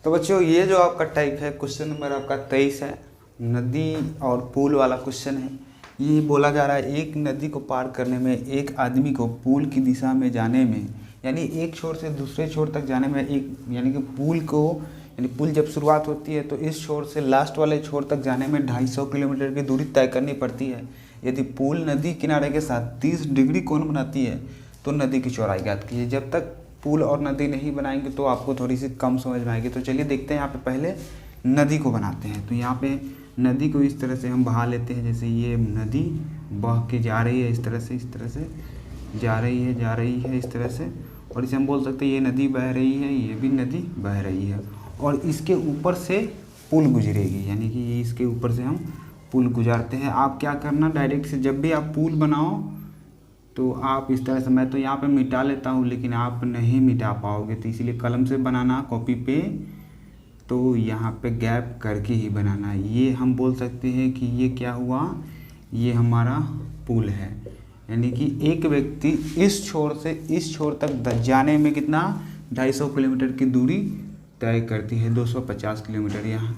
तो बच्चों ये जो आपका टाइप है, क्वेश्चन नंबर आपका 23 है, नदी और पुल वाला क्वेश्चन है। ये बोला जा रहा है एक नदी को पार करने में एक आदमी को पुल की दिशा में जाने में, यानी एक छोर से दूसरे छोर तक जाने में एक, यानी कि पुल को, यानी पुल जब शुरुआत होती है तो इस छोर से लास्ट वाले छोर तक जाने में 250 किलोमीटर की दूरी तय करनी पड़ती है। यदि पुल नदी किनारे के साथ 30 डिग्री कोण बनाती है तो नदी की चौड़ाई ज्ञात कीजिए। जब तक पुल और नदी नहीं बनाएंगे तो आपको थोड़ी सी कम समझ में आएगी। तो चलिए देखते हैं, यहाँ पे पहले नदी को बनाते हैं। तो यहाँ पे नदी को इस तरह से हम बहा लेते हैं, जैसे ये नदी बह के जा रही है, इस तरह से जा रही है इस तरह से, और इसे हम बोल सकते हैं ये नदी बह रही है, ये भी नदी बह रही है, और इसके ऊपर से पुल गुजरेगी, यानी कि ये इसके ऊपर से हम पुल गुजारते हैं। आप क्या करना, डायरेक्ट से जब भी आप पुल बनाओ तो आप इस तरह से, मैं तो यहाँ पे मिटा लेता हूँ लेकिन आप नहीं मिटा पाओगे, तो इसीलिए कलम से बनाना, कॉपी पे तो यहाँ पे गैप करके ही बनाना। ये हम बोल सकते हैं कि ये क्या हुआ, ये हमारा पुल है, यानी कि एक व्यक्ति इस छोर से इस छोर तक जाने में कितना 250 किलोमीटर की दूरी तय करती है, 250 किलोमीटर यहाँ।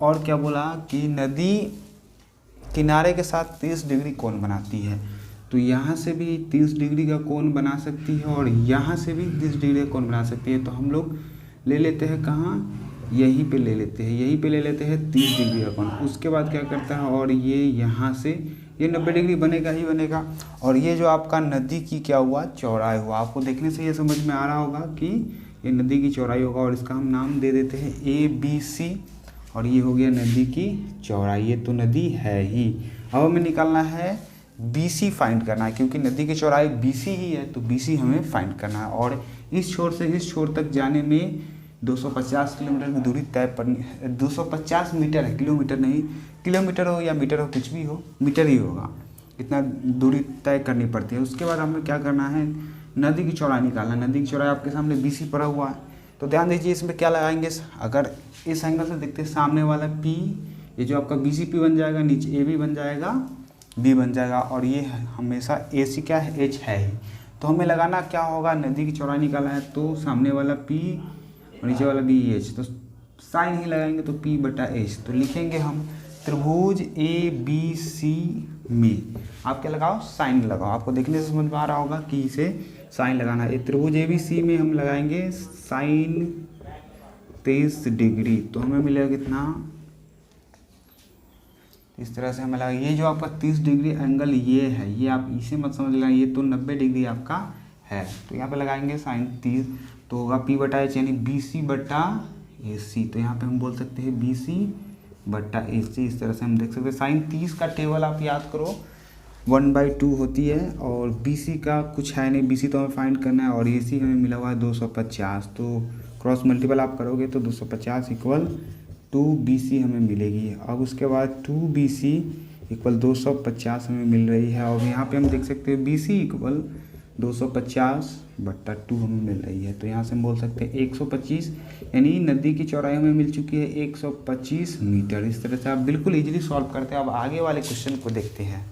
और क्या बोला कि नदी किनारे के साथ 30 डिग्री कोण बनाती है, तो यहाँ से भी 30 डिग्री का कोण बना सकती है और यहाँ से भी 30 डिग्री का कोण बना सकती है। तो हम लोग ले लेते हैं कहाँ, यहीं पे ले लेते हैं 30 डिग्री का कोण। उसके बाद क्या करता है, और ये यहाँ से ये 90 डिग्री बनेगा ही बनेगा। और ये जो आपका नदी की क्या हुआ, चौड़ाई हुआ। आपको देखने से ये समझ में आ रहा होगा कि ये नदी की चौड़ाई होगा, और इसका हम नाम दे देते हैं ABC, और ये हो गया नदी की चौड़ाई। ये तो नदी है ही। अब हमें निकालना है BC फाइंड करना है, क्योंकि नदी की चौड़ाई BC ही है, तो BC हमें फाइंड करना है। और इस छोर से इस छोर तक जाने में 250 किलोमीटर की दूरी तय करनी, 250 मीटर है, किलोमीटर नहीं, किलोमीटर हो या मीटर हो, कुछ भी हो, मीटर ही होगा, इतना दूरी तय करनी पड़ती है। उसके बाद हमें क्या करना है, नदी की चौड़ाई निकालना। नदी की चौड़ाई आपके सामने BC पड़ा हुआ है, तो ध्यान दीजिए इसमें क्या लगाएंगे। अगर इस एंगल से देखते हैं, सामने वाला P, ये जो आपका BCP बन जाएगा, नीचे AB बन जाएगा, B बन जाएगा, और ये हमेशा AC क्या है, H है ही। तो हमें लगाना क्या होगा, नदी की चौड़ाई निकाला है तो सामने वाला P और नीचे वाला BH, तो साइन ही लगाएंगे तो P/H। तो लिखेंगे हम त्रिभुज ABC में, आप क्या लगाओ, साइन लगाओ। आपको देखने से समझ में आ रहा होगा कि इसे साइन लगाना है। त्रिभुज ABC में हम लगाएंगे साइन 23 डिग्री, तो हमें मिलेगा कितना, इस तरह से हमें लगा। ये जो आपका 30 डिग्री एंगल ये है, ये आप इसे मत समझ लेना, ये तो 90 डिग्री आपका है। तो यहाँ पे लगाएंगे साइन 30, तो होगा P/H, यानी BC/AC। तो यहाँ पे हम बोल सकते हैं BC/AC। इस तरह से हम देख सकते हैं। साइन 30 का टेबल आप याद करो, 1/2 होती है, और BC का कुछ है नहीं, BC तो हमें फाइंड करना है, और AC हमें मिला हुआ है 250। तो क्रॉस मल्टीपल आप करोगे तो 250 = 2BC हमें मिलेगी। अब उसके बाद 2BC = 250 हमें मिल रही है, और यहाँ पे हम देख सकते हैं BC = 250/2 हमें मिल रही है। तो यहाँ से हम बोल सकते हैं 125, यानी नदी की चौड़ाई हमें मिल चुकी है 125 मीटर। इस तरह से आप बिल्कुल ईजिली सॉल्व करते हैं। अब आगे वाले क्वेश्चन को देखते हैं।